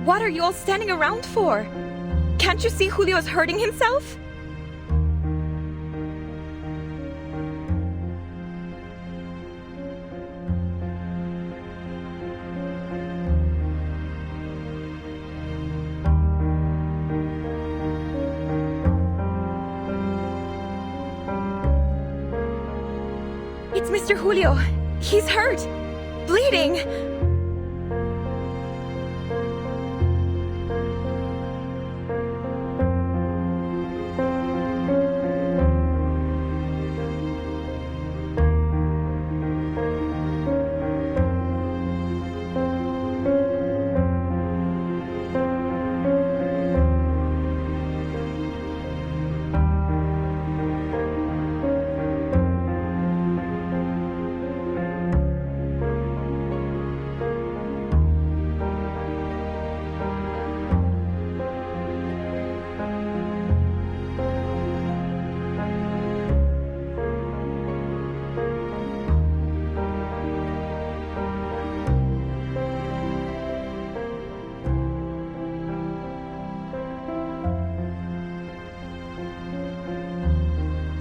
What are you all standing around for? Can't you see Julio's hurting himself? It's Mr. Julio. He's hurt. Bleeding.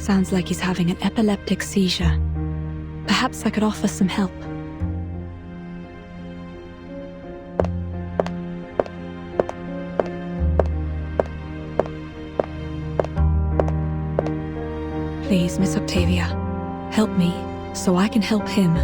Sounds like he's having an epileptic seizure. Perhaps I could offer some help. Please, Miss Octavia, help me so I can help him.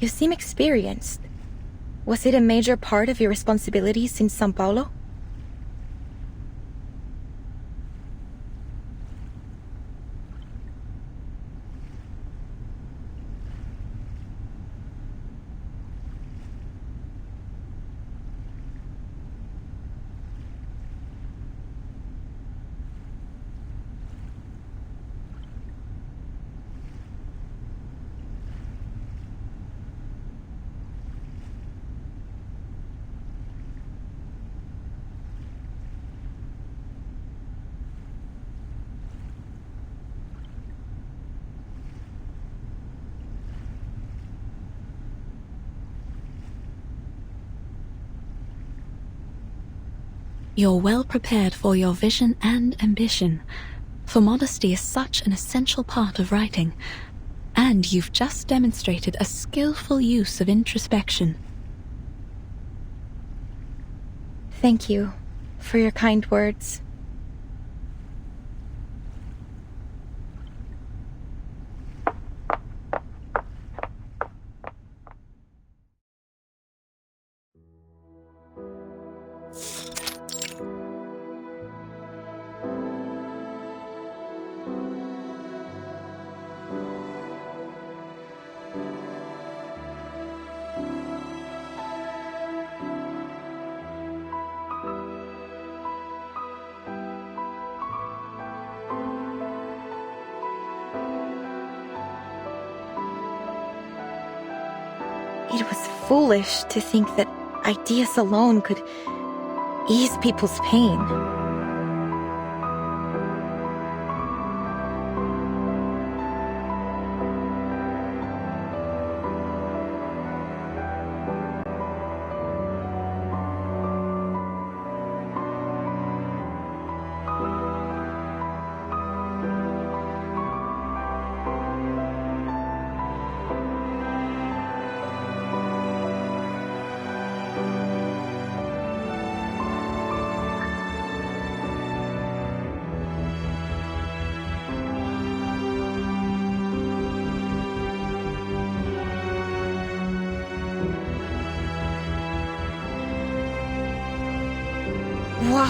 You seem experienced. Was it a major part of your responsibilities in São Paulo? You're well prepared for your vision and ambition, for modesty is such an essential part of writing, and you've just demonstrated a skillful use of introspection. Thank you for your kind words. It was foolish to think that ideas alone could ease people's pain.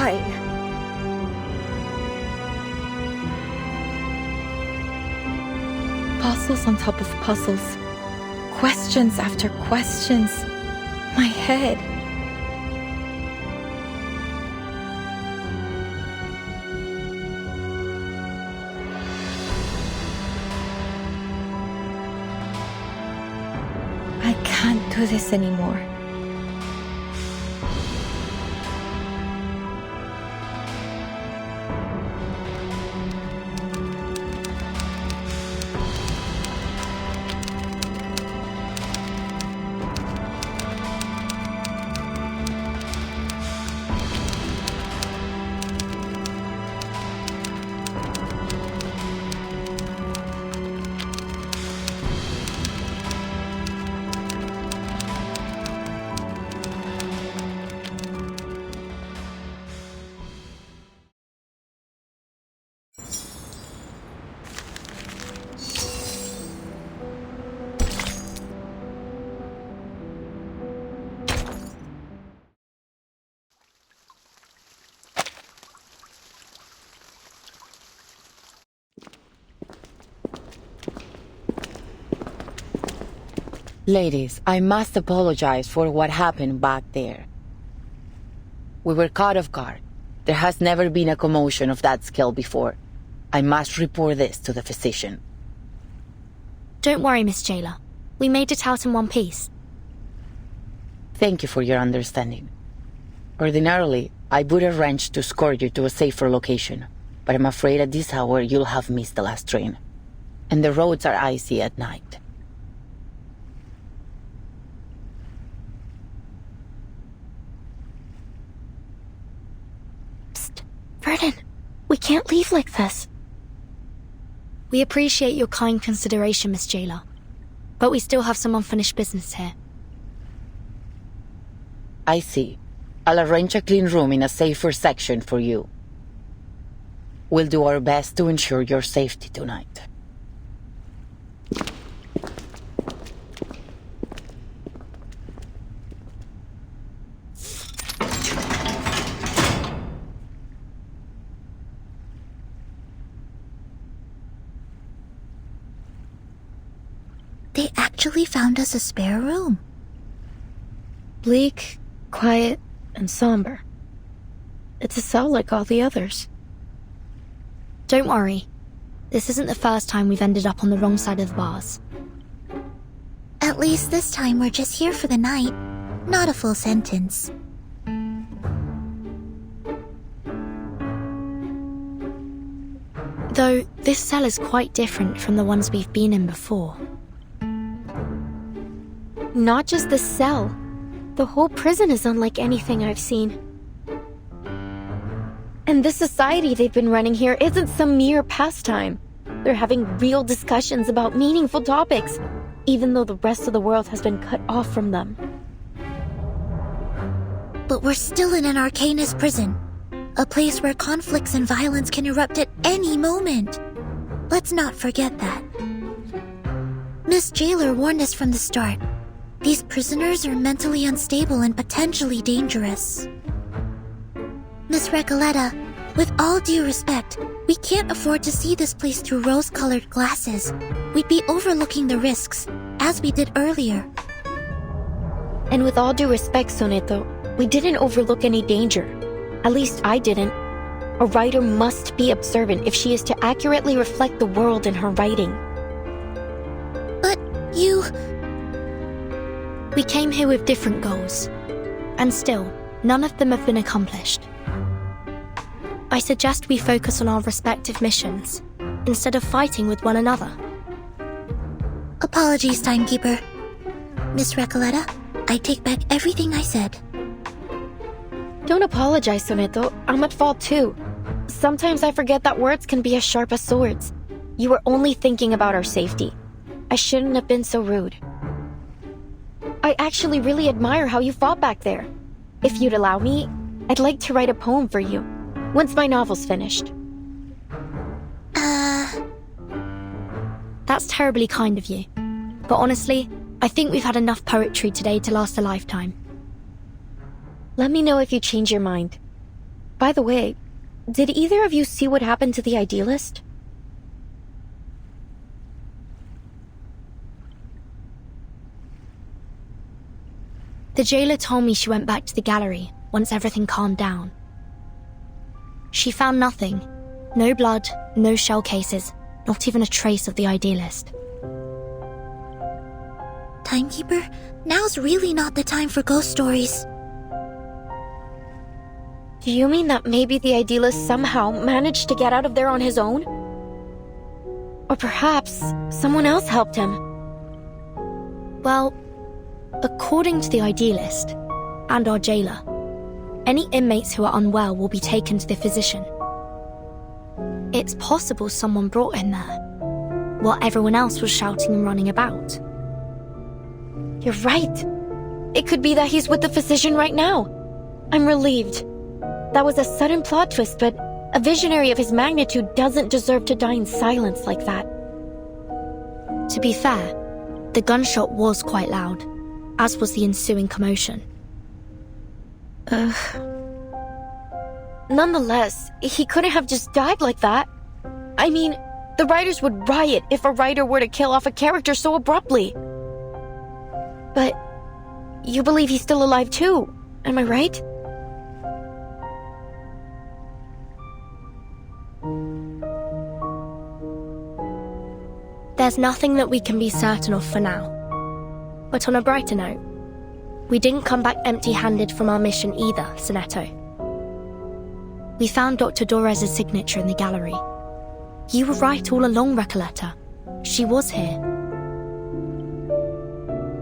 Why? Puzzles on top of puzzles. Questions after questions. My head. I can't do this anymore. Ladies, I must apologize for what happened back there. We were caught off guard. There has never been a commotion of that scale before. I must report this to the physician. Don't worry, Miss Jailer. We made it out in one piece. Thank you for your understanding. Ordinarily, I would arrange to escort you to a safer location, but I'm afraid at this hour you'll have missed the last train. And the roads are icy at night. Vernon, we can't leave like this. We appreciate your kind consideration, Miss Jailer, but we still have some unfinished business here. I see. I'll arrange a clean room in a safer section for you. We'll do our best to ensure your safety tonight. They actually found us a spare room. Bleak, quiet, and somber. It's a cell like all the others. Don't worry. This isn't the first time we've ended up on the wrong side of the bars. At least this time we're just here for the night, not a full sentence. Though, this cell is quite different from the ones we've been in before. Not just the cell. The whole prison is unlike anything I've seen. And the society they've been running here isn't some mere pastime. They're having real discussions about meaningful topics, even though the rest of the world has been cut off from them. But we're still in an Arcanist prison, a place where conflicts and violence can erupt at any moment. Let's not forget that. Miss Jailer warned us from the start. These prisoners are mentally unstable and potentially dangerous. Miss Recoleta, with all due respect, we can't afford to see this place through rose-colored glasses. We'd be overlooking the risks, as we did earlier. And with all due respect, Soneto, we didn't overlook any danger. At least I didn't. A writer must be observant if she is to accurately reflect the world in her writing. But you... We came here with different goals, and still, none of them have been accomplished. I suggest we focus on our respective missions, instead of fighting with one another. Apologies, Timekeeper. Miss Recoleta, I take back everything I said. Don't apologize, Soneto. I'm at fault too. Sometimes I forget that words can be as sharp as swords. You were only thinking about our safety. I shouldn't have been so rude. I actually really admire how you fought back there. If you'd allow me, I'd like to write a poem for you, once my novel's finished. That's terribly kind of you. But honestly, I think we've had enough poetry today to last a lifetime. Let me know if you change your mind. by the way, did either of you see what happened to the idealist? The jailer told me she went back to the gallery once everything calmed down. She found nothing. No blood, no shell cases, not even a trace of the idealist. Timekeeper, now's really not the time for ghost stories. Do you mean that maybe the idealist somehow managed to get out of there on his own? Or perhaps someone else helped him? Well, according to the idealist and our jailer, any inmates who are unwell will be taken to the physician. It's possible someone brought him there, while everyone else was shouting and running about. You're right. It could be that he's with the physician right now. I'm relieved. That was a sudden plot twist, but a visionary of his magnitude doesn't deserve to die in silence like that. To be fair, the gunshot was quite loud, as was the ensuing commotion. Nonetheless, he couldn't have just died like that. I mean, the writers would riot if a writer were to kill off a character so abruptly. But you believe he's still alive too, am I right? There's nothing that we can be certain of for now. But on a brighter note, we didn't come back empty-handed from our mission either, Sonetto. We found Dr. Dorres' signature in the gallery. You were right all along, Recoleta. She was here.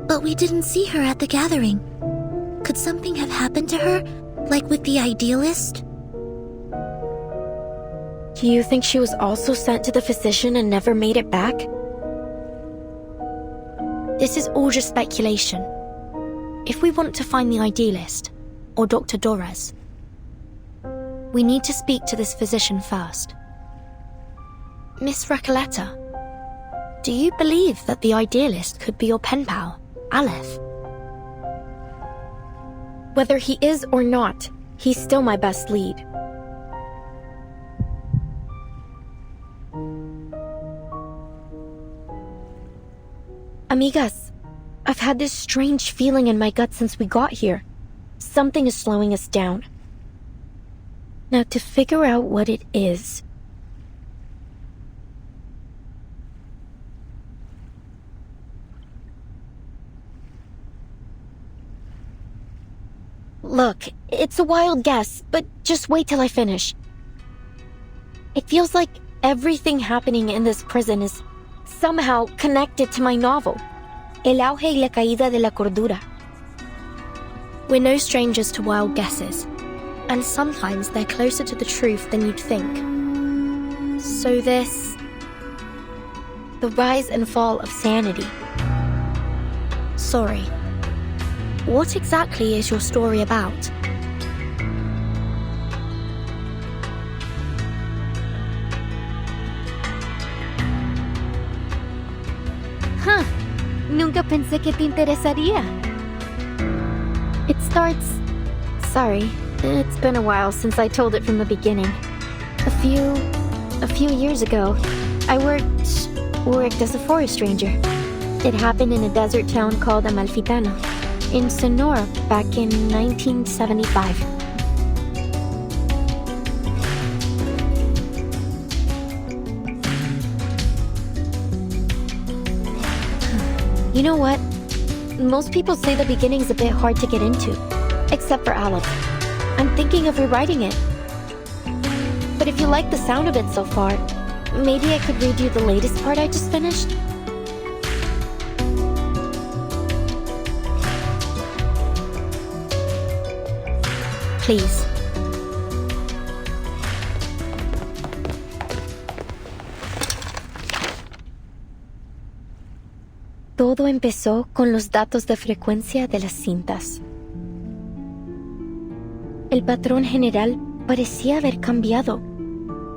But we didn't see her at the gathering. Could something have happened to her, like with the idealist? Do you think she was also sent to the physician and never made it back? This is all just speculation. If we want to find the idealist, or Dr. Dorres, we need to speak to this physician first. Miss Recoleta, do you believe that the idealist could be your pen pal, Aleph? Whether he is or not, he's still my best lead. Amigas, I've had this strange feeling in my gut since we got here. Something is slowing us down. Now, to figure out what it is... Look, it's a wild guess, but just wait till I finish. It feels like everything happening in this prison is somehow connected to my novel, El auge y la caída de la cordura. We're no strangers to wild guesses, and sometimes they're closer to the truth than you'd think. So this... The rise and fall of sanity. Sorry. What exactly is your story about? Huh. Nunca pensé que te interesaría. It starts... Sorry, it's been a while since I told it from the beginning. A few years ago, I worked as a forest ranger. It happened in a desert town called Amalfitano, in Sonora, back in 1975. You know what? Most people say the beginning's a bit hard to get into, except for Aleph. I'm thinking of rewriting it. But if you like the sound of it so far, maybe I could read you the latest part I just finished? Please. Todo empezó con los datos de frecuencia de las cintas. El patrón general parecía haber cambiado.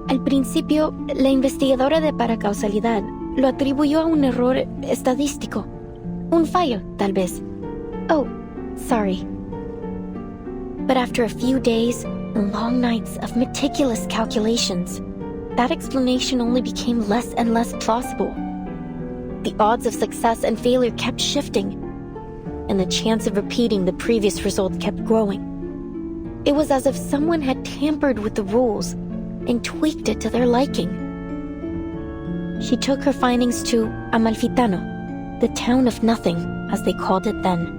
Al principio, la investigadora de paracausalidad lo atribuyó a un error estadístico. Un fallo, tal vez. Oh, sorry. But after a few days, and long nights of meticulous calculations, that explanation only became less and less plausible. The odds of success and failure kept shifting, and the chance of repeating the previous result kept growing. It was as if someone had tampered with the rules and tweaked it to their liking. She took her findings to Amalfitano, the town of nothing, as they called it then.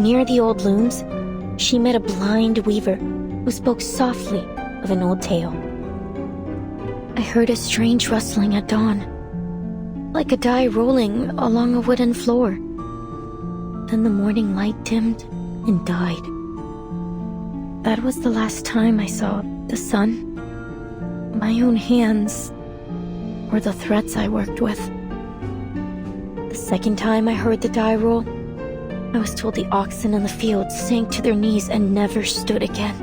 Near the old looms, she met a blind weaver who spoke softly of an old tale. I heard a strange rustling at dawn, like a die rolling along a wooden floor. Then the morning light dimmed and died. That was the last time I saw the sun, my own hands, or the threads I worked with. The second time I heard the die roll, I was told the oxen in the fields sank to their knees and never stood again.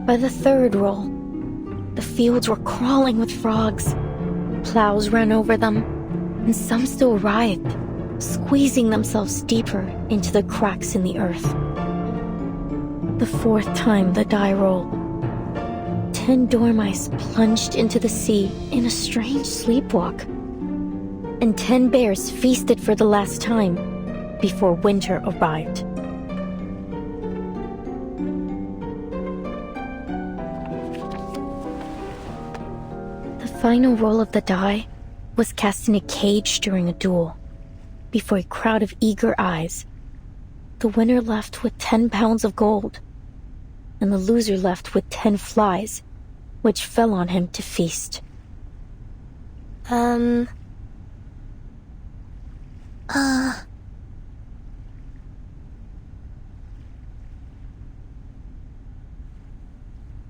By the third roll, the fields were crawling with frogs. Plows ran over them, and some still writhed, squeezing themselves deeper into the cracks in the earth. The fourth time the die rolled, 10 dormice plunged into the sea in a strange sleepwalk, and 10 bears feasted for the last time before winter arrived. The final roll of the die was cast in a cage during a duel. Before a crowd of eager eyes, the winner left with 10 pounds of gold, and the loser left with 10 flies, which fell on him to feast.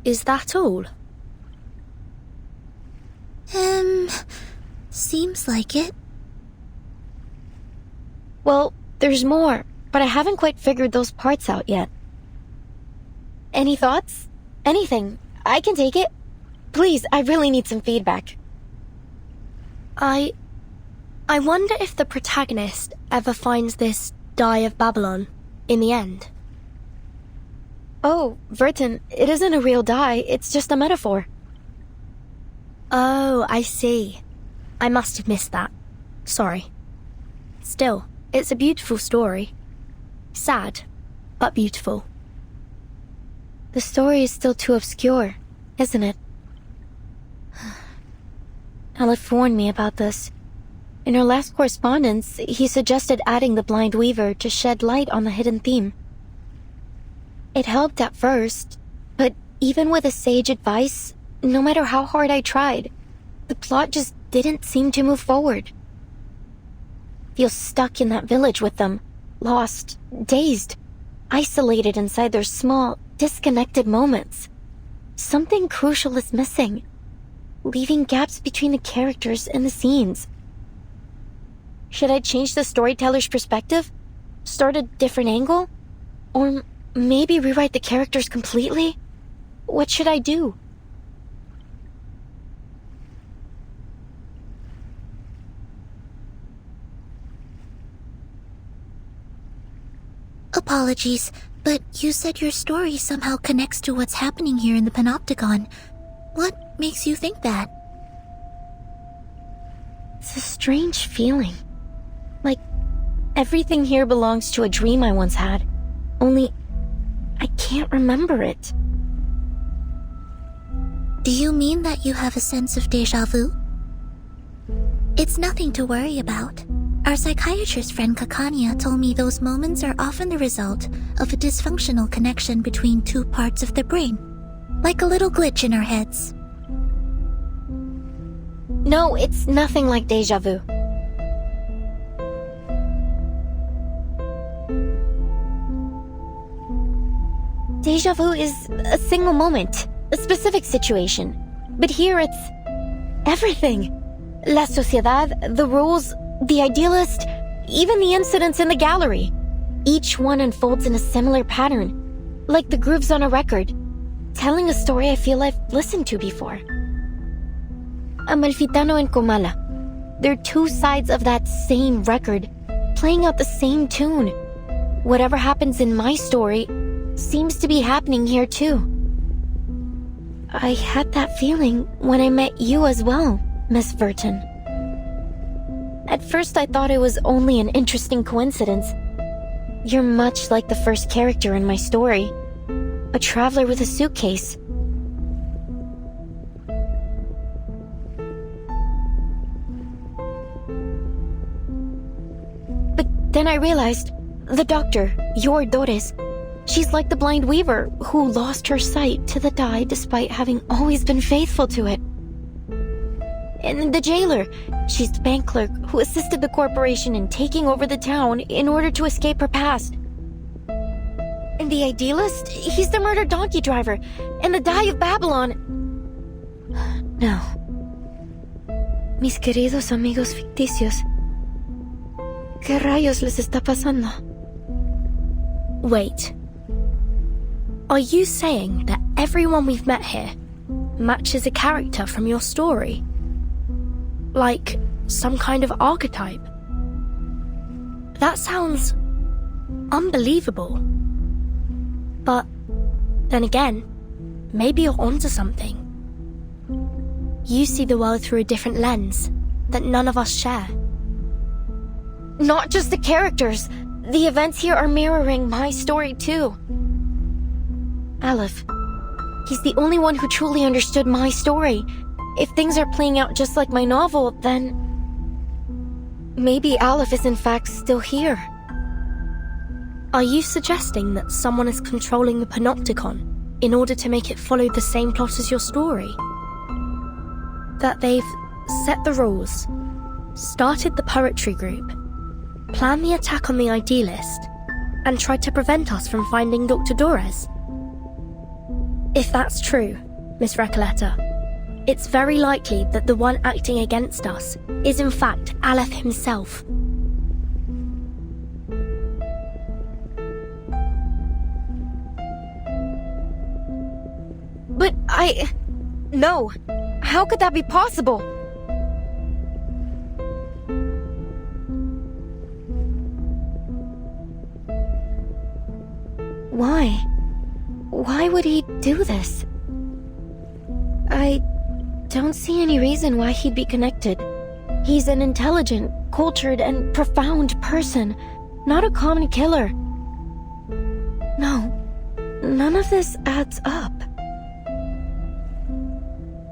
Is that all? Seems like it. Well, there's more, but I haven't quite figured those parts out yet. Any thoughts? Anything. I can take it. Please, I really need some feedback. I wonder if the protagonist ever finds this Die of Babylon in the end. Oh, Vertin, it isn't a real die, it's just a metaphor. Oh, I see. I must have missed that. Sorry. Still, it's a beautiful story. Sad, but beautiful. The story is still too obscure, isn't it? Aleph warned me about this. In our last correspondence, he suggested adding the blind weaver to shed light on the hidden theme. It helped at first, but even with his sage advice, no matter how hard I tried, the plot just didn't seem to move forward. Feel stuck in that village with them, lost, dazed, isolated inside their small, disconnected moments. Something crucial is missing, leaving gaps between the characters and the scenes. Should I change the storyteller's perspective? Start a different angle? Or maybe rewrite the characters completely? What should I do? Apologies, but you said your story somehow connects to what's happening here in the Panopticon. What makes you think that? It's a strange feeling. Like, everything here belongs to a dream I once had. Only, I can't remember it. Do you mean that you have a sense of déjà vu? It's nothing to worry about. Our psychiatrist friend Kakania told me those moments are often the result of a dysfunctional connection between two parts of the brain. Like a little glitch in our heads. No, it's nothing like déjà vu. Déjà vu is a single moment, a specific situation. But here it's everything. La sociedad, the rules, the idealist, even the incidents in the gallery. Each one unfolds in a similar pattern, like the grooves on a record, telling a story I feel I've listened to before. Amalfitano and Comala. They're two sides of that same record, playing out the same tune. Whatever happens in my story seems to be happening here too. I had that feeling when I met you as well, Miss Verton. At first I thought it was only an interesting coincidence. You're much like the first character in my story. A traveler with a suitcase. But then I realized, the doctor, your Doris, she's like the blind weaver who lost her sight to the dye despite having always been faithful to it. And the jailer, she's the bank clerk who assisted the corporation in taking over the town in order to escape her past. And the idealist, he's the murdered donkey driver, and the dye of Babylon. No. Mis queridos amigos ficticios. ¿Qué rayos les está pasando? Wait. Are you saying that everyone we've met here matches a character from your story? Like some kind of archetype? That sounds unbelievable. But then again, maybe you're onto something. You see the world through a different lens that none of us share. Not just the characters. The events here are mirroring my story too. Aleph, he's the only one who truly understood my story. If things are playing out just like my novel, then maybe Aleph is in fact still here. Are you suggesting that someone is controlling the Panopticon in order to make it follow the same plot as your story? That they've set the rules, started the poetry group, planned the attack on the Idealist, and tried to prevent us from finding Dr. Dores? If that's true, Miss Recoleta, it's very likely that the one acting against us is in fact Aleph himself. But No. How could that be possible? Why? Why would he do this? I don't see any reason why he'd be connected. He's an intelligent, cultured, and profound person, not a common killer. No, none of this adds up.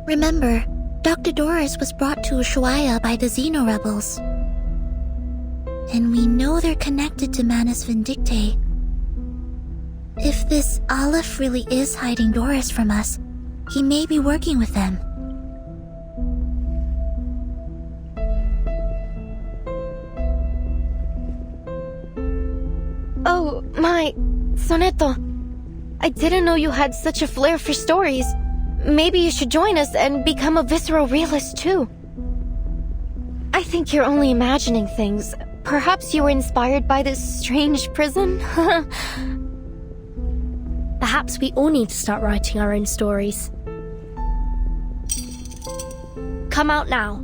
Remember, Dr. Doris was brought to Ushuaia by the Xeno rebels. And we know they're connected to Manus Vindictae. If this Aleph really is hiding Doris from us, he may be working with them. Oh, my... Soneto. I didn't know you had such a flair for stories. Maybe you should join us and become a visceral realist too. I think you're only imagining things. Perhaps you were inspired by this strange prison? Perhaps we all need to start writing our own stories. Come out now.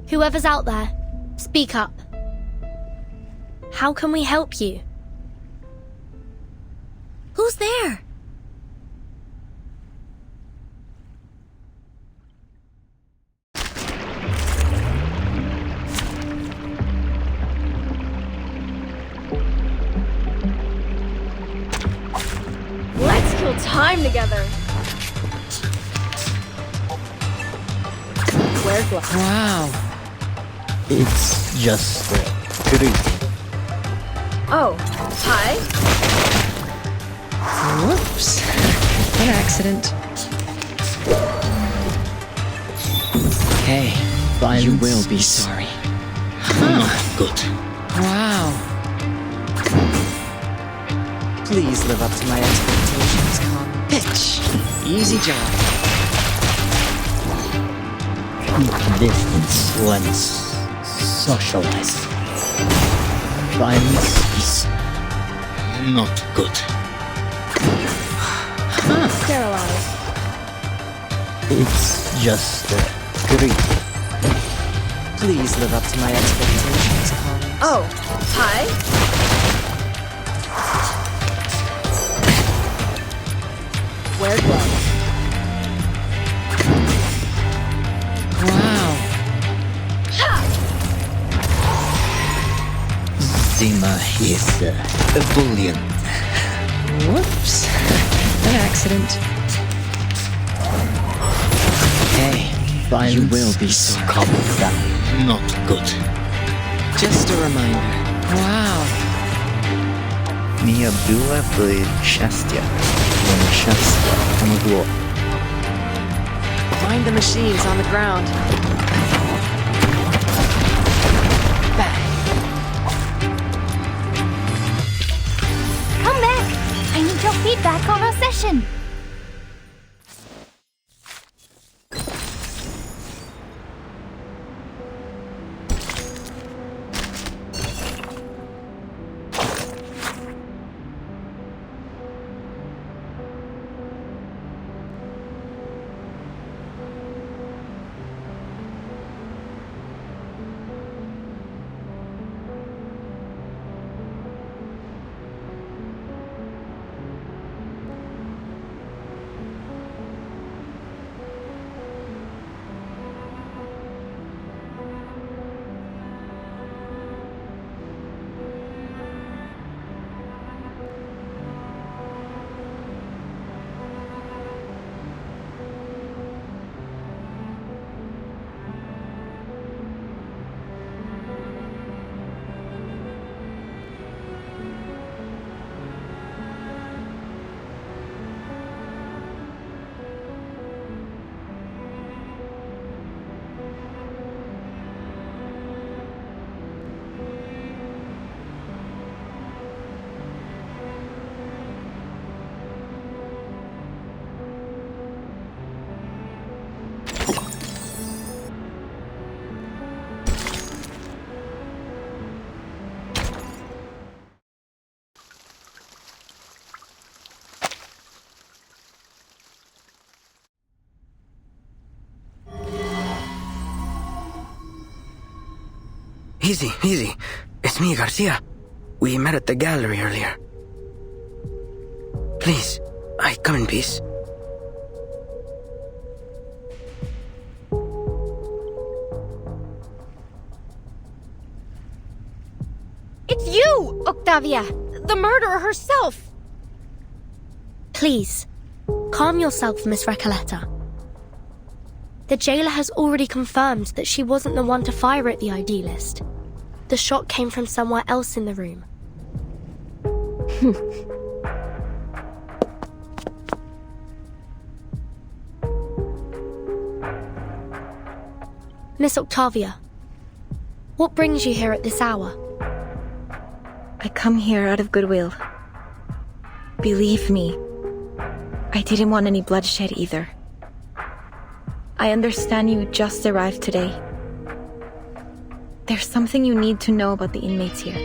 Whoever's out there, speak up. How can we help you? Who's there? Let's kill time together. Wear gloves. Wow. It's just great. Oh, hi. Whoops. An accident. Hey, Violence you will be is sorry. Not good. Wow. Please live up to my expectations, Con. Bitch. Easy job. Keep distance once socialize. Violence is not good. Sterilize. It's just great. Please live up to my expectations, Con. Oh, hi? Where go? Wow. Zima is ebullient. Whoops. An accident. Hey, you will be sorry. Calm down. Not good. Just a reminder. Wow. Mia była szczęścia. Nieszczęście pomogło. Find the machines on the ground. Bang. Come back! I need your feedback on our session. Easy, easy. It's me, Garcia. We met at the gallery earlier. Please, I come in peace. It's you, Octavia! The murderer herself! Please, calm yourself, Miss Recoleta. The jailer has already confirmed that she wasn't the one to fire at the idealist. The shot came from somewhere else in the room. Miss Octavia, what brings you here at this hour? I come here out of goodwill. Believe me, I didn't want any bloodshed either. I understand you just arrived today. There's something you need to know about the inmates here.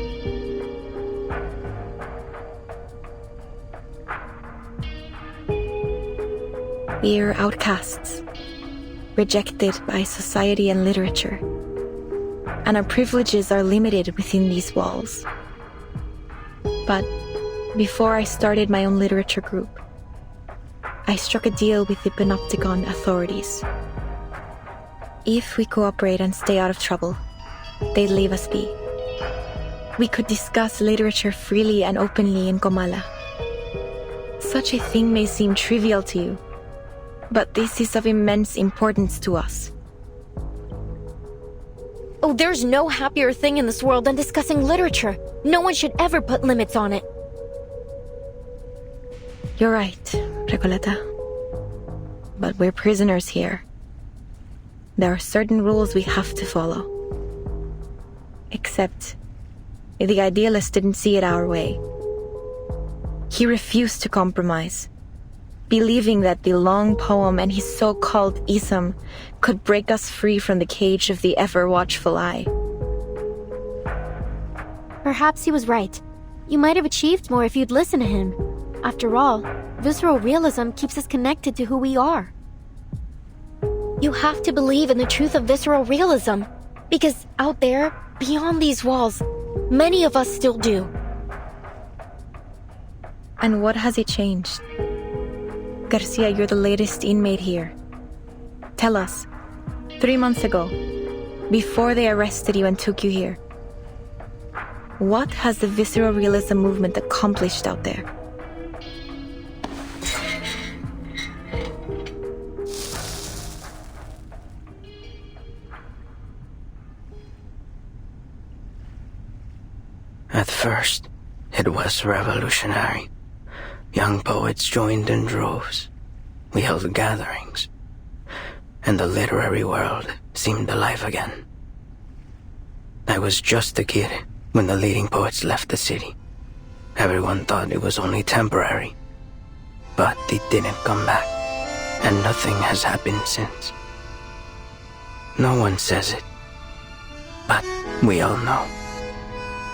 We're outcasts, rejected by society and literature, and our privileges are limited within these walls. But before I started my own literature group, I struck a deal with the Panopticon authorities. If we cooperate and stay out of trouble, they'd leave us be. We could discuss literature freely and openly in Comala. Such a thing may seem trivial to you, but this is of immense importance to us. Oh, there's no happier thing in this world than discussing literature. No one should ever put limits on it. You're right, Recoleta. But we're prisoners here. There are certain rules we have to follow. Except, the idealist didn't see it our way. He refused to compromise, believing that the long poem and his so-called ism could break us free from the cage of the ever-watchful eye. Perhaps he was right. You might have achieved more if you'd listened to him. After all, visceral realism keeps us connected to who we are. You have to believe in the truth of visceral realism, because out there, beyond these walls, Many of us still do. And what has it changed? Garcia, you're the latest inmate here. Tell us, 3 months ago, before they arrested you and took you here, what has the visceral realism movement accomplished out there? At first, it was revolutionary. Young poets joined in droves. We held gatherings. And the literary world seemed alive again. I was just a kid when the leading poets left the city. Everyone thought it was only temporary. But they didn't come back. And nothing has happened since. No one says it. But we all know.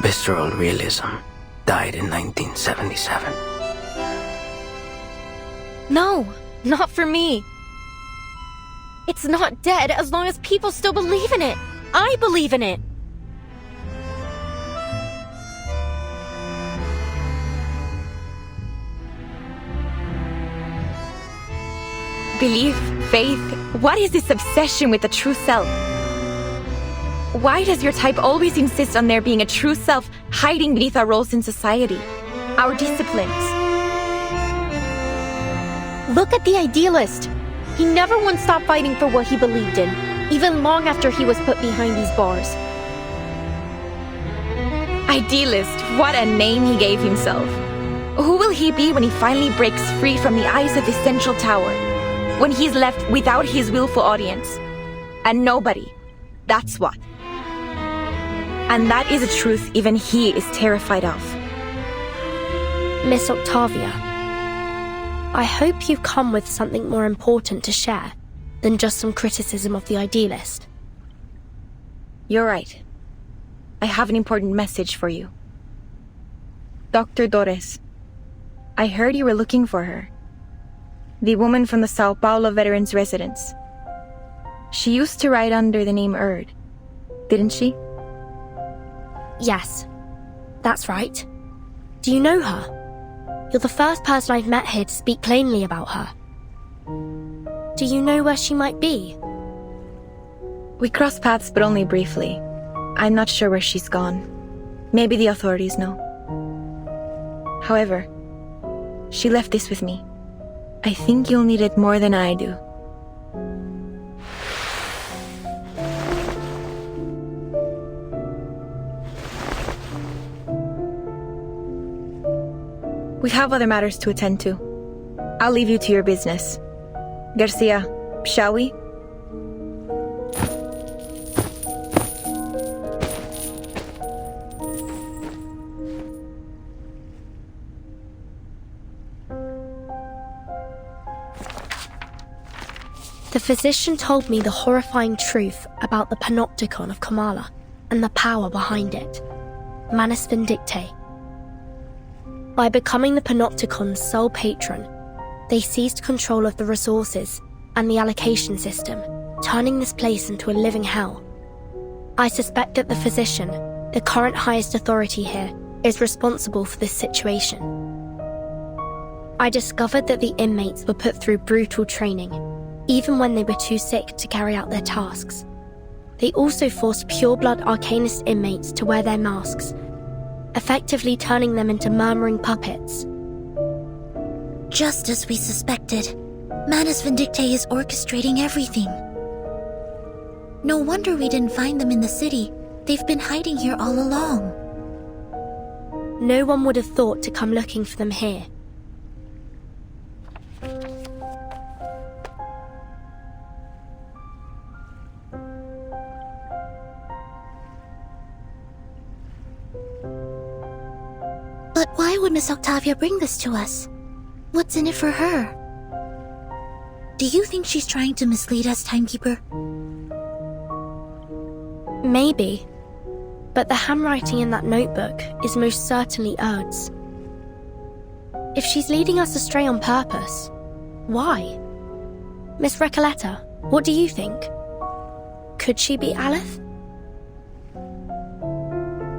Visceral realism died in 1977. No, not for me. It's not dead as long as people still believe in it. I believe in it. Belief, faith, what is this obsession with the true self? Why does your type always insist on there being a true self hiding beneath our roles in society? Our disciplines? Look at the idealist. He never once stopped fighting for what he believed in, even long after he was put behind these bars. Idealist, what a name he gave himself. Who will he be when he finally breaks free from the eyes of the central tower? When he's left without his willful audience? And nobody. That's what. And that is a truth even he is terrified of. Miss Octavia, I hope you've come with something more important to share than just some criticism of the idealist. You're right. I have an important message for you. Dr. Torres, I heard you were looking for her. The woman from the Sao Paulo Veterans Residence. She used to write under the name Erd, didn't she? Yes, that's right. Do you know her? You're the first person I've met here to speak plainly about her. Do you know where she might be? We crossed paths, but only briefly. I'm not sure where she's gone. Maybe the authorities know. However, she left this with me. I think you'll need it more than I do. We have other matters to attend to. I'll leave you to your business. Garcia, shall we? The physician told me the horrifying truth about the panopticon of Kamala and the power behind it. Manus Vindictae. By becoming the panopticon's sole patron, they seized control of the resources and the allocation system, turning this place into a living hell. I suspect that the physician, the current highest authority here, is responsible for this situation. I discovered that the inmates were put through brutal training, even when they were too sick to carry out their tasks. They also forced pure-blood Arcanist inmates to wear their masks, effectively turning them into murmuring puppets. Just as we suspected, Manus Vindictae is orchestrating everything. No wonder we didn't find them in the city. They've been hiding here all along. No one would have thought to come looking for them here. But why would Miss Octavia bring this to us? What's in it for her? Do you think she's trying to mislead us, Timekeeper? Maybe. But the handwriting in that notebook is most certainly Erd's. If she's leading us astray on purpose, why? Miss Recoleta, what do you think? Could she be Aleph?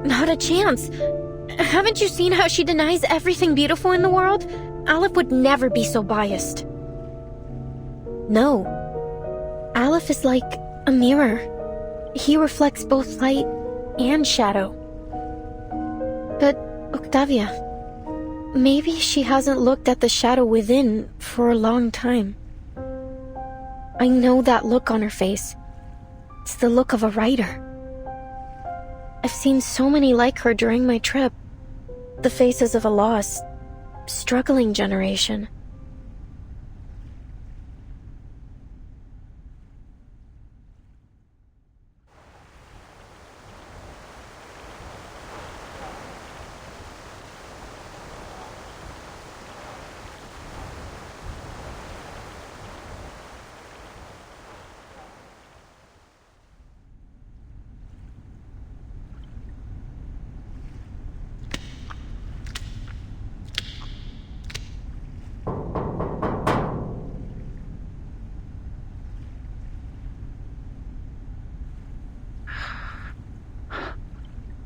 Not a chance. Haven't you seen how she denies everything beautiful in the world? Aleph would never be so biased. No. Aleph is like a mirror. He reflects both light and shadow. But, Octavia, maybe she hasn't looked at the shadow within for a long time. I know that look on her face. It's the look of a writer. I've seen so many like her during my trip. The faces of a lost, struggling generation.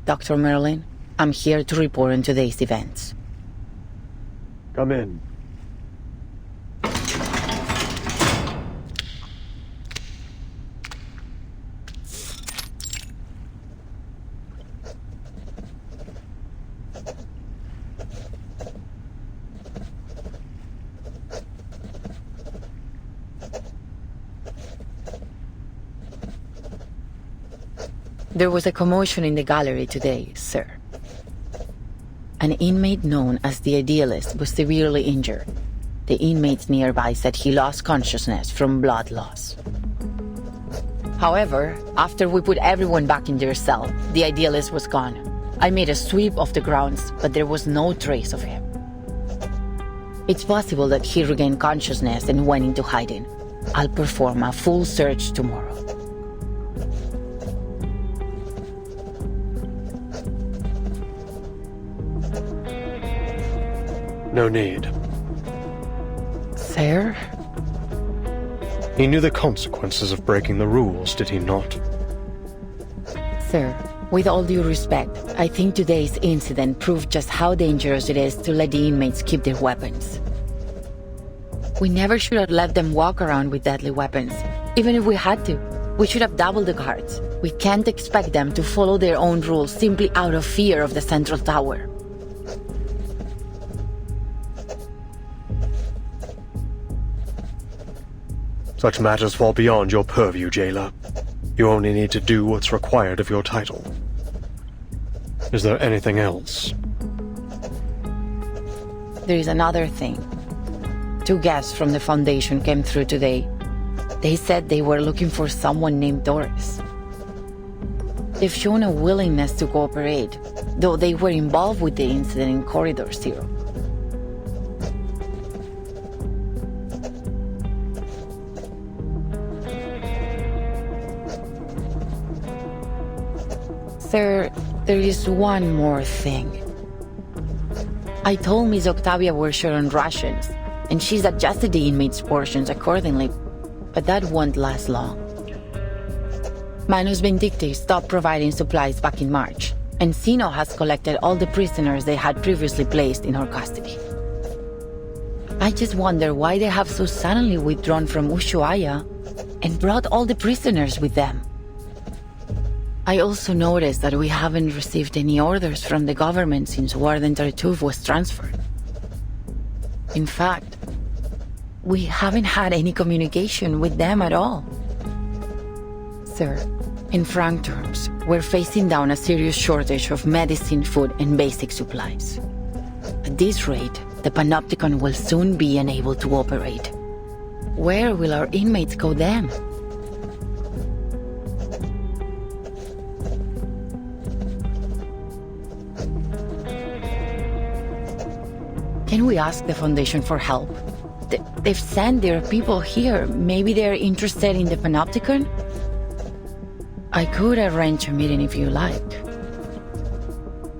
Dr. Merlin, I'm here to report on today's events. Come in. There was a commotion in the gallery today, sir. An inmate known as the Idealist was severely injured. The inmates nearby said he lost consciousness from blood loss. However, after we put everyone back in their cell, the Idealist was gone. I made a sweep of the grounds, but there was no trace of him. It's possible that he regained consciousness and went into hiding. I'll perform a full search tomorrow. No need. Sir? He knew the consequences of breaking the rules, did he not? Sir, with all due respect, I think today's incident proved just how dangerous it is to let the inmates keep their weapons. We never should have let them walk around with deadly weapons. Even if we had to, we should have doubled the guards. We can't expect them to follow their own rules simply out of fear of the Central Tower. Such matters fall beyond your purview, jailer. You only need to do what's required of your title. Is there anything else? There is another thing. 2 guests from the Foundation came through today. They said they were looking for someone named Doris. They've shown a willingness to cooperate, though they were involved with the incident in Corridor Zero. Sir, there is one more thing. I told Miss Octavia we're short on rations, and she's adjusted the inmates' portions accordingly, but that won't last long. Manus Vindicti stopped providing supplies back in March, and Sino has collected all the prisoners they had previously placed in her custody. I just wonder why they have so suddenly withdrawn from Ushuaia and brought all the prisoners with them. I also noticed that we haven't received any orders from the government since Warden Tartuffe was transferred. In fact, we haven't had any communication with them at all. Sir, in frank terms, we're facing down a serious shortage of medicine, food, and basic supplies. At this rate, the Panopticon will soon be unable to operate. Where will our inmates go then? Can we ask the Foundation for help? They've sent their people here. Maybe they're interested in the Panopticon? I could arrange a meeting if you like.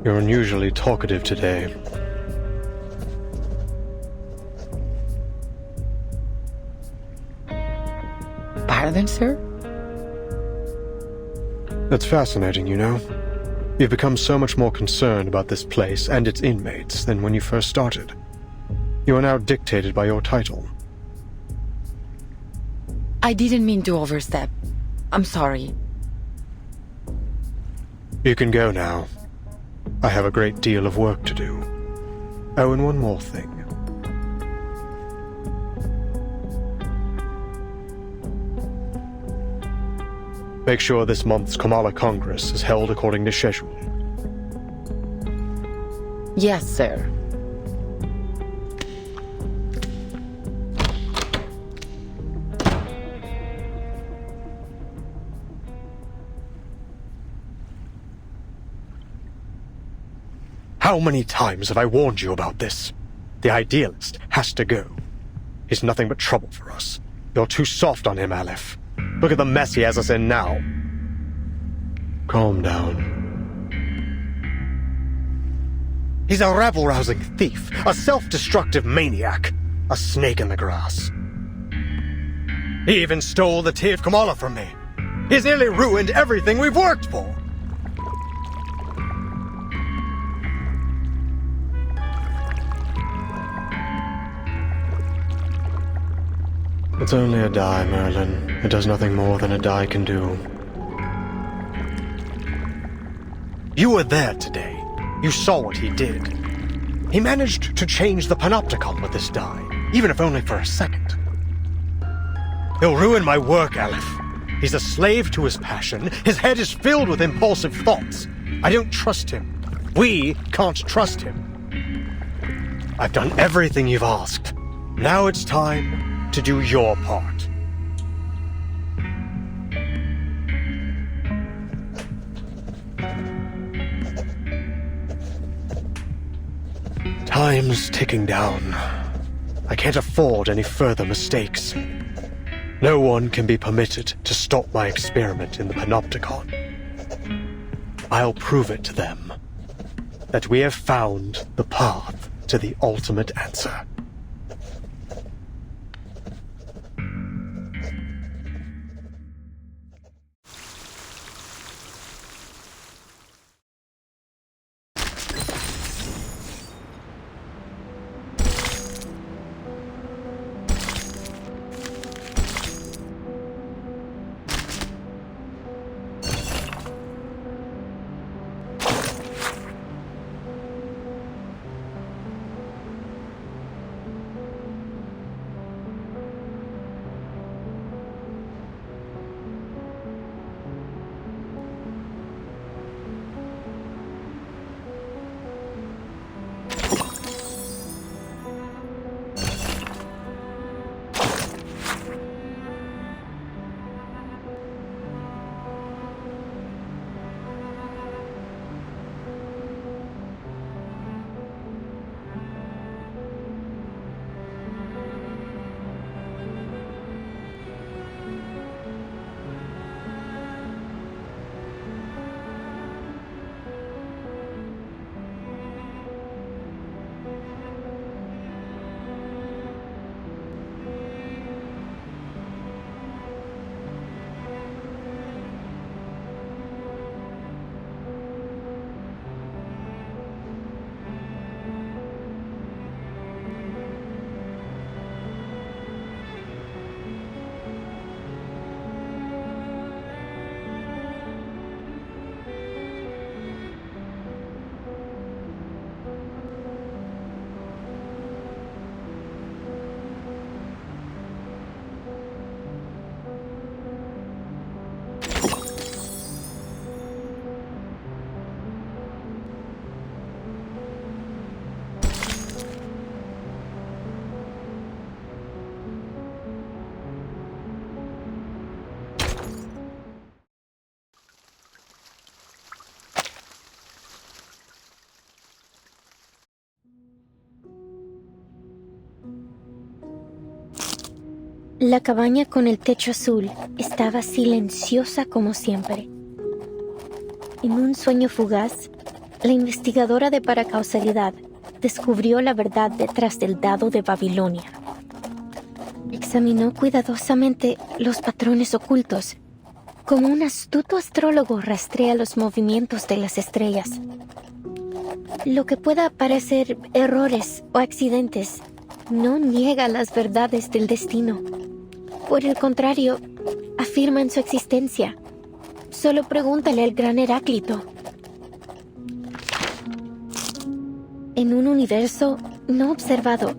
You're unusually talkative today. Pardon, sir? That's fascinating, you know. You've become so much more concerned about this place and its inmates than when you first started. You are now dictated by your title. I didn't mean to overstep. I'm sorry. You can go now. I have a great deal of work to do. Oh, and one more thing. Make sure this month's Kamala Congress is held according to schedule. Yes, sir. How many times have I warned you about this? The idealist has to go. He's nothing but trouble for us. You're too soft on him, Aleph. Look at the mess he has us in now. Calm down. He's a rabble-rousing thief, a self-destructive maniac, a snake in the grass. He even stole the Tea of Kamala from me. He's nearly ruined everything we've worked for. It's only a die, Merlin. It does nothing more than a die can do. You were there today. You saw what he did. He managed to change the Panopticon with this die, even if only for a second. He'll ruin my work, Aleph. He's a slave to his passion. His head is filled with impulsive thoughts. I don't trust him. We can't trust him. I've done everything you've asked. Now it's time to do your part. Time's ticking down. I can't afford any further mistakes. No one can be permitted to stop my experiment in the Panopticon. I'll prove it to them that we have found the path to the ultimate answer. La cabaña con el techo azul estaba silenciosa como siempre. En un sueño fugaz, la investigadora de paracausalidad descubrió la verdad detrás del dado de Babilonia. Examinó cuidadosamente los patrones ocultos Como un astuto astrólogo rastrea los movimientos de las estrellas. Lo que pueda parecer errores o accidentes no niega las verdades del destino. Por el contrario, afirman su existencia. Solo pregúntale al gran Heráclito. En un universo no observado,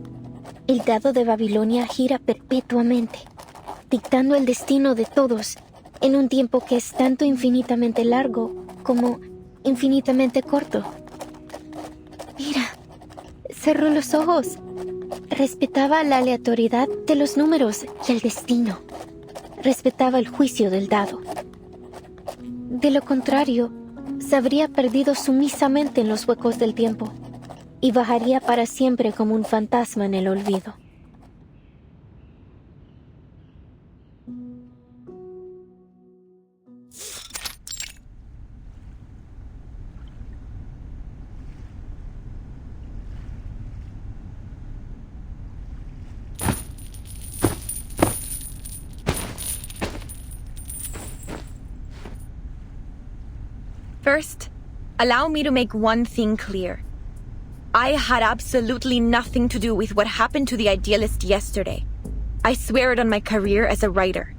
el dado de Babilonia gira perpetuamente, dictando el destino de todos en un tiempo que es tanto infinitamente largo como infinitamente corto. Mira, cerró los ojos. Respetaba la aleatoriedad de los números y el destino. Respetaba el juicio del dado. De lo contrario, se habría perdido sumisamente en los huecos del tiempo y bajaría para siempre como un fantasma en el olvido. First, allow me to make one thing clear. I had absolutely nothing to do with what happened to the Idealist yesterday. I swear it on my career as a writer.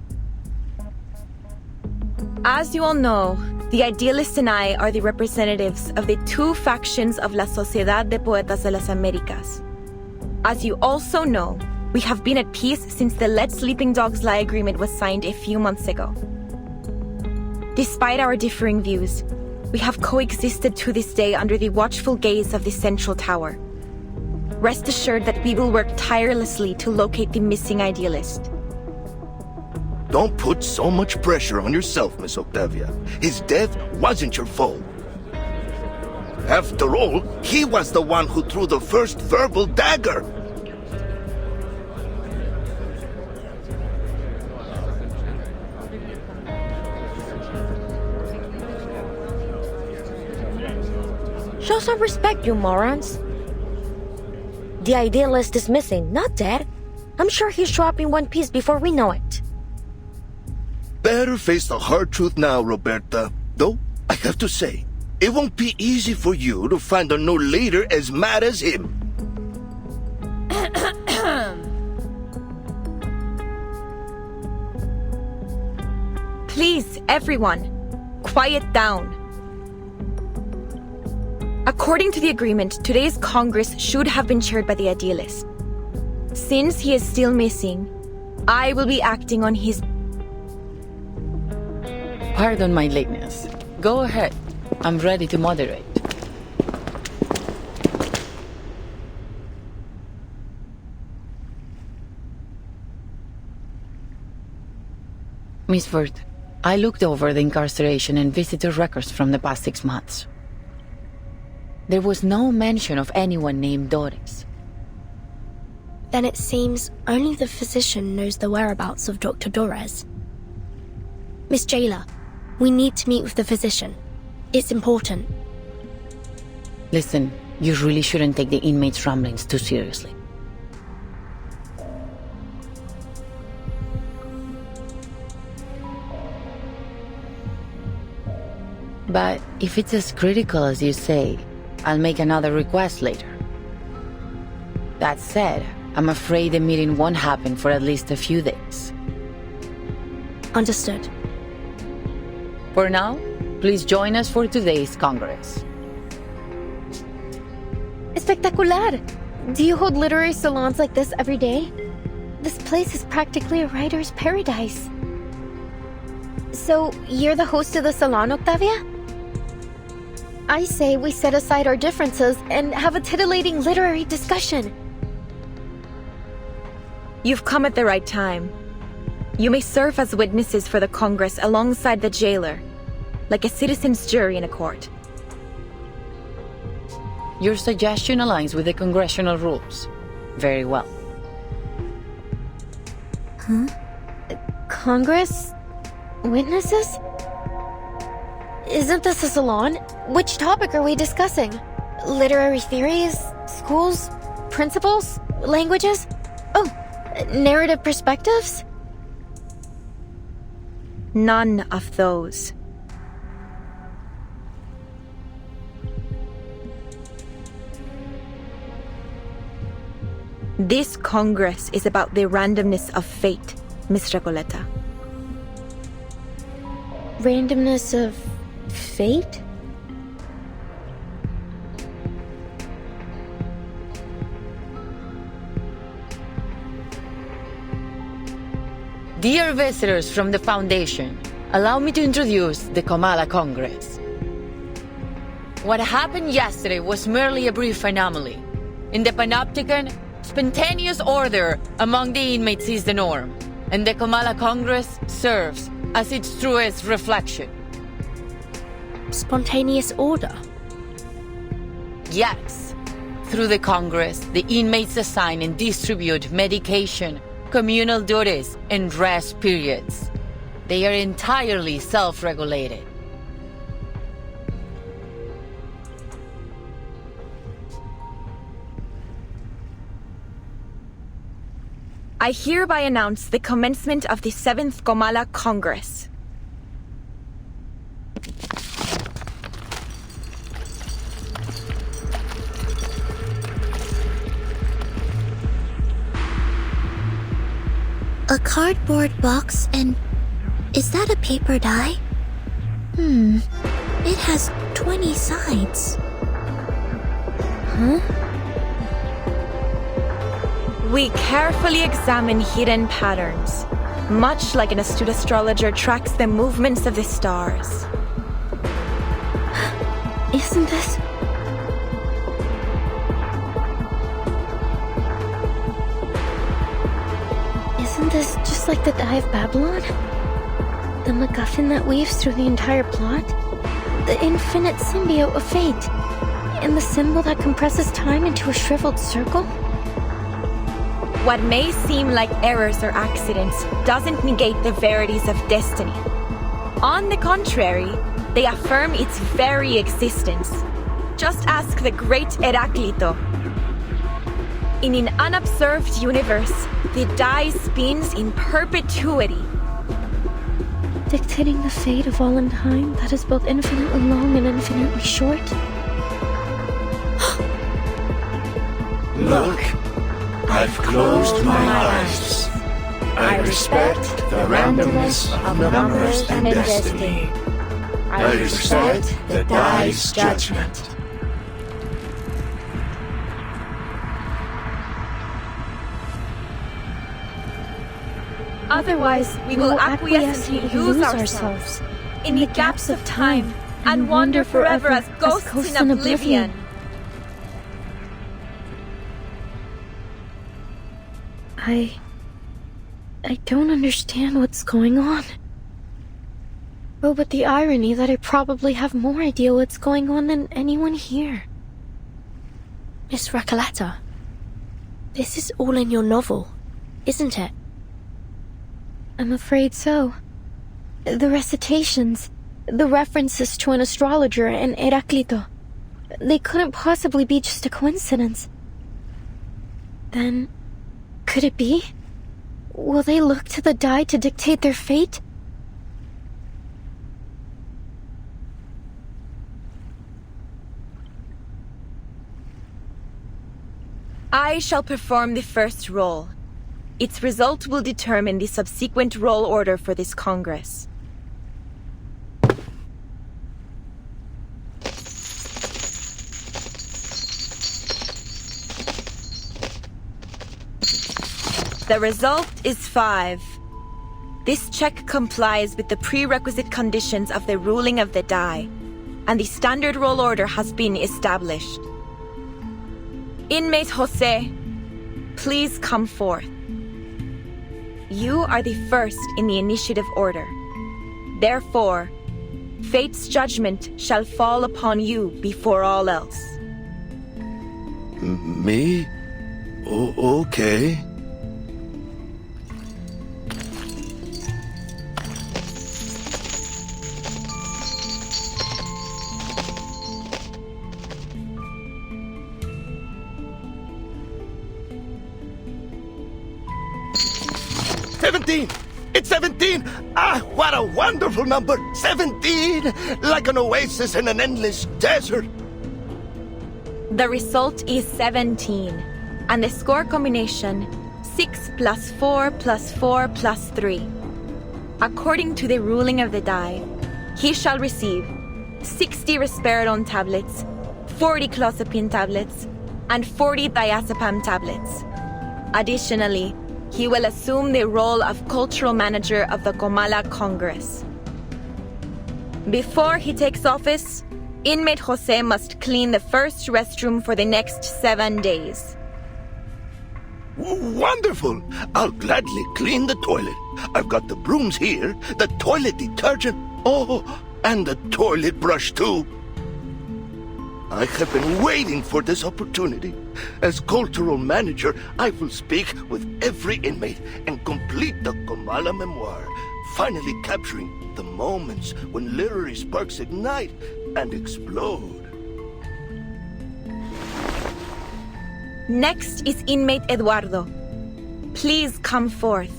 As you all know, the Idealist and I are the representatives of the two factions of La Sociedad de Poetas de las Américas. As you also know, we have been at peace since the Let Sleeping Dogs Lie agreement was signed a few months ago. Despite our differing views, we have coexisted to this day under the watchful gaze of the Central Tower. Rest assured that we will work tirelessly to locate the missing Idealist. Don't put so much pressure on yourself, Miss Octavia. His death wasn't your fault. After all, he was the one who threw the first verbal dagger. Show some respect, you morons. The Idealist is missing, not dead. I'm sure he'll show up in one piece before we know it. Better face the hard truth now, Roberta. Though, I have to say, it won't be easy for you to find a no leader as mad as him. Please, everyone, quiet down. According to the agreement, today's Congress should have been chaired by the Idealist. Since he is still missing, I will be acting on his... Pardon my lateness. Go ahead. I'm ready to moderate. Miss Vert, I looked over the incarceration and visitor records from the past 6 months. There was no mention of anyone named Doris. Then it seems only the physician knows the whereabouts of Dr. Dorez. Miss Jailer, we need to meet with the physician. It's important. Listen, you really shouldn't take the inmates' ramblings too seriously. But if it's as critical as you say, I'll make another request later. That said, I'm afraid the meeting won't happen for at least a few days. Understood. For now, please join us for today's Congress. Espectacular! Do you hold literary salons like this every day? This place is practically a writer's paradise. So, you're the host of the salon, Octavia? I say we set aside our differences and have a titillating literary discussion. You've come at the right time. You may serve as witnesses for the Congress alongside the jailer, like a citizen's jury in a court. Your suggestion aligns with the congressional rules. Very well. Huh? Congress? Witnesses? Isn't this a salon? Which topic are we discussing? Literary theories? Schools? Principles? Languages? Oh, narrative perspectives? None of those. This Congress is about the randomness of fate, Miss Recoleta. Randomness of fate? Dear visitors from the Foundation, allow me to introduce the Comala Congress. What happened yesterday was merely a brief anomaly. In the Panopticon, spontaneous order among the inmates is the norm, and the Comala Congress serves as its truest reflection. Spontaneous order? Yes. Through the Congress, the inmates assign and distribute medication, communal duties, and rest periods. They are entirely self-regulated. I hereby announce the commencement of the 7th Comala Congress. A cardboard box and... is that a paper die? It has 20 sides. Huh? We carefully examine hidden patterns, much like an astute astrologer tracks the movements of the stars. Isn't this... Isn't this just like the Die of Babylon? The MacGuffin that weaves through the entire plot? The infinite symbiote of fate? And the symbol that compresses time into a shriveled circle? What may seem like errors or accidents doesn't negate the verities of destiny. On the contrary, they affirm its very existence. Just ask the great Heraclito. In an unobserved universe, the die spins in perpetuity. Dictating the fate of all in time that is both infinitely long and infinitely short? Look, I've closed my eyes. I respect the randomness of numbers and destiny. I respect the die's judgment. Otherwise, we will acquiesce and lose ourselves in the gaps of time and wander forever as ghosts in oblivion. I don't understand what's going on. Oh, but the irony that I probably have more idea what's going on than anyone here. Miss Recoleta, this is all in your novel, isn't it? I'm afraid so. The recitations, the references to an astrologer and Heraclito, they couldn't possibly be just a coincidence. Then, could it be? Will they look to the die to dictate their fate? I shall perform the first roll. Its result will determine the subsequent roll order for this Congress. The result is 5. This check complies with the prerequisite conditions of the ruling of the die, and the standard roll order has been established. Inmate Jose, please come forth. You are the first in the initiative order. Therefore, fate's judgment shall fall upon you before all else. Me? Okay. It's 17! Ah, what a wonderful number! 17! Like an oasis in an endless desert. The result is 17, and the score combination 6 plus 4 plus 4 plus 3. According to the ruling of the die, he shall receive 60 risperidone tablets, 40 clozapine tablets, and 40 diazepam tablets. Additionally, he will assume the role of cultural manager of the Comala Congress. Before he takes office, inmate Jose must clean the first restroom for the next 7 days. Wonderful! I'll gladly clean the toilet. I've got the brooms here, the toilet detergent, and the toilet brush too. I have been waiting for this opportunity. As cultural manager, I will speak with every inmate and complete the Comala memoir, finally capturing the moments when literary sparks ignite and explode. Next is inmate Eduardo. Please come forth.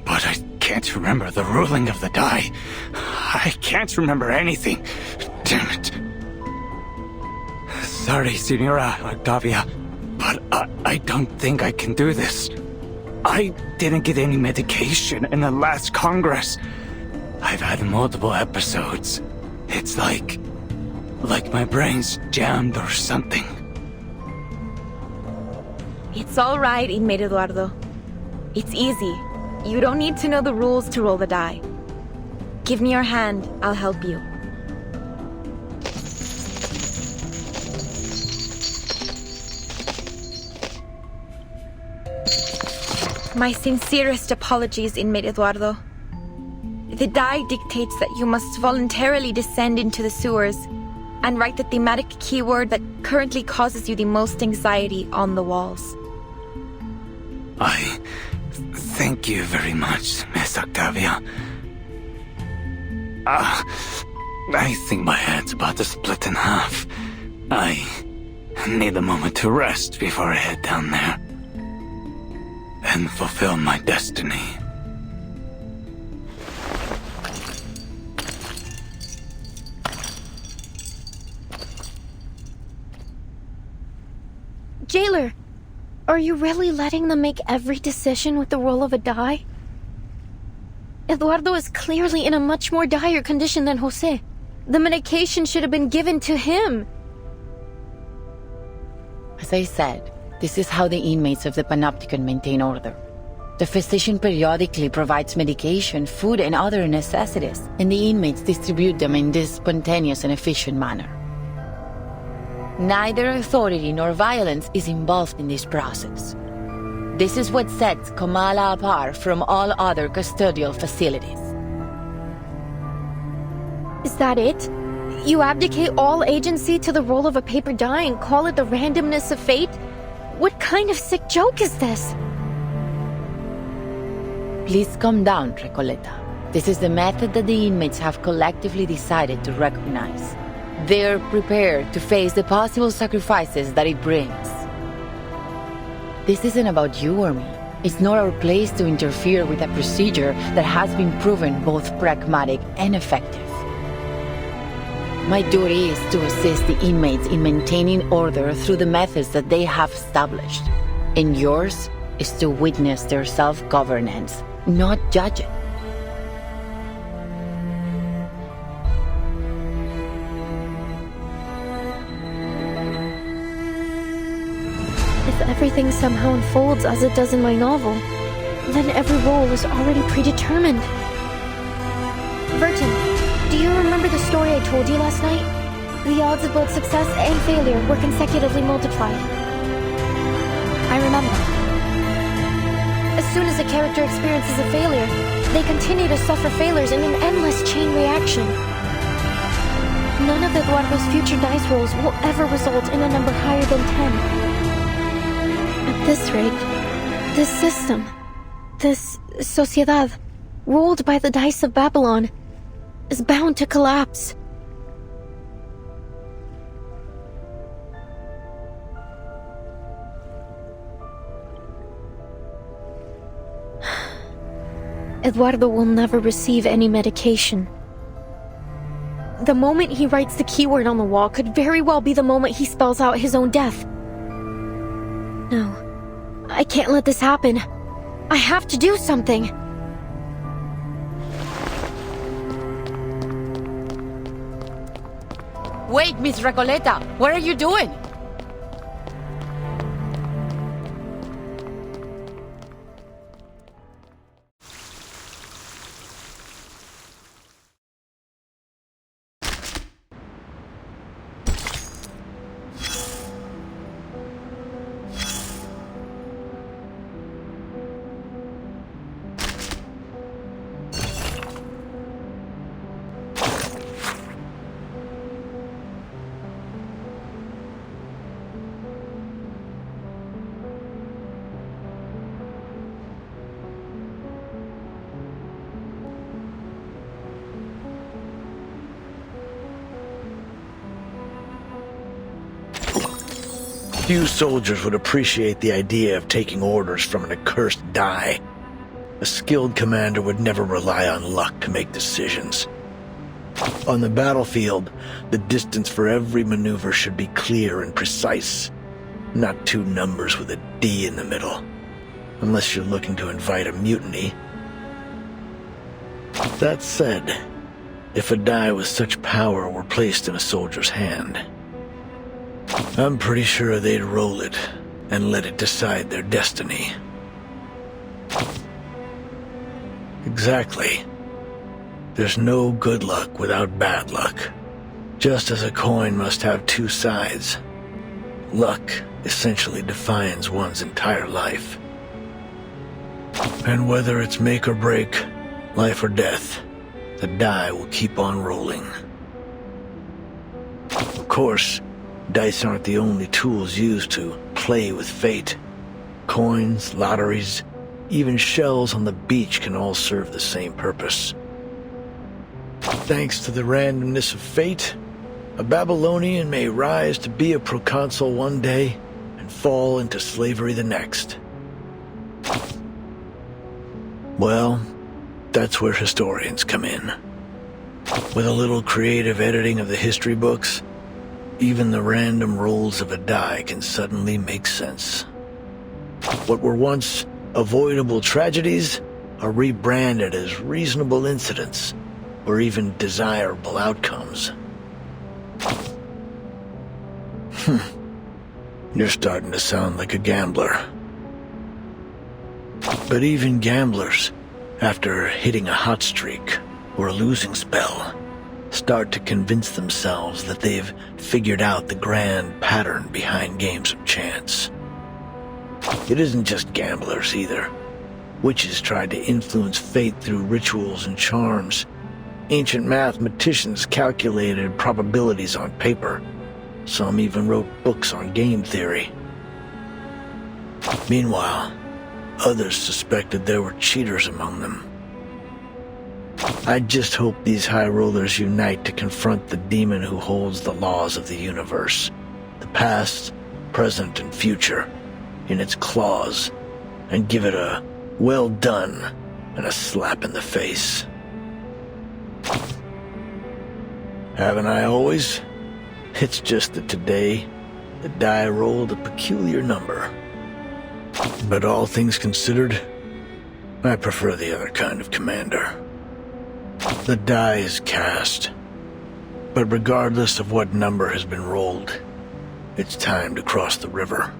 But I can't remember the ruling of the die. I can't remember anything. Damn it. Sorry, Senora Octavia, but I don't think I can do this. I didn't get any medication in the last Congress. I've had multiple episodes. It's like my brain's jammed or something. It's all right, inmate Eduardo. It's easy. You don't need to know the rules to roll the die. Give me your hand, I'll help you. My sincerest apologies, inmate Eduardo. The die dictates that you must voluntarily descend into the sewers and write the thematic keyword that currently causes you the most anxiety on the walls. Thank you very much, Miss Octavia. I think my head's about to split in half. I need a moment to rest before I head down there and fulfill my destiny. Jailer, are you really letting them make every decision with the roll of a die? Eduardo is clearly in a much more dire condition than Jose. The medication should have been given to him. As I said, this is how the inmates of the Panopticon maintain order. The physician periodically provides medication, food, and other necessities, and the inmates distribute them in this spontaneous and efficient manner. Neither authority nor violence is involved in this process. This is what sets Comala apart from all other custodial facilities. Is that it? You abdicate all agency to the roll of a paper die and call it the randomness of fate? What kind of sick joke is this? Please calm down, Recoleta. This is the method that the inmates have collectively decided to recognize. They're prepared to face the possible sacrifices that it brings. This isn't about you or me. It's not our place to interfere with a procedure that has been proven both pragmatic and effective. My duty is to assist the inmates in maintaining order through the methods that they have established. And yours is to witness their self-governance, not judge it. If everything somehow unfolds as it does in my novel, then every role is already predetermined. Vertin, do you remember the story I told you last night? The odds of both success and failure were consecutively multiplied. I remember. As soon as a character experiences a failure, they continue to suffer failures in an endless chain reaction. None of Eduardo's future dice rolls will ever result in a number higher than 10. At this rate, this system, this sociedad, ruled by the dice of Babylon, is bound to collapse. Eduardo will never receive any medication. The moment he writes the keyword on the wall could very well be the moment he spells out his own death. No, I can't let this happen. I have to do something. Wait, Miss Recoleta, what are you doing? Few soldiers would appreciate the idea of taking orders from an accursed die. A skilled commander would never rely on luck to make decisions. On the battlefield, the distance for every maneuver should be clear and precise, not two numbers with a D in the middle, unless you're looking to invite a mutiny. That said, if a die with such power were placed in a soldier's hand, I'm pretty sure they'd roll it and let it decide their destiny. Exactly. There's no good luck without bad luck. Just as a coin must have two sides. Luck essentially defines one's entire life. And whether it's make or break, life or death, the die will keep on rolling. Of course, dice aren't the only tools used to play with fate. Coins, lotteries, even shells on the beach can all serve the same purpose. Thanks to the randomness of fate, a Babylonian may rise to be a proconsul one day and fall into slavery the next. Well, that's where historians come in. With a little creative editing of the history books, even the random rolls of a die can suddenly make sense. What were once avoidable tragedies are rebranded as reasonable incidents, or even desirable outcomes. You're starting to sound like a gambler. But even gamblers, after hitting a hot streak or a losing spell, start to convince themselves that they've figured out the grand pattern behind games of chance. It isn't just gamblers either. Witches tried to influence fate through rituals and charms. Ancient mathematicians calculated probabilities on paper. Some even wrote books on game theory. Meanwhile, others suspected there were cheaters among them. I just hope these high rollers unite to confront the demon who holds the laws of the universe, the past, present, and future, in its claws, and give it a well done and a slap in the face. Haven't I always? It's just that today, the die rolled a peculiar number. But all things considered, I prefer the other kind of commander. The die is cast, but regardless of what number has been rolled, it's time to cross the river.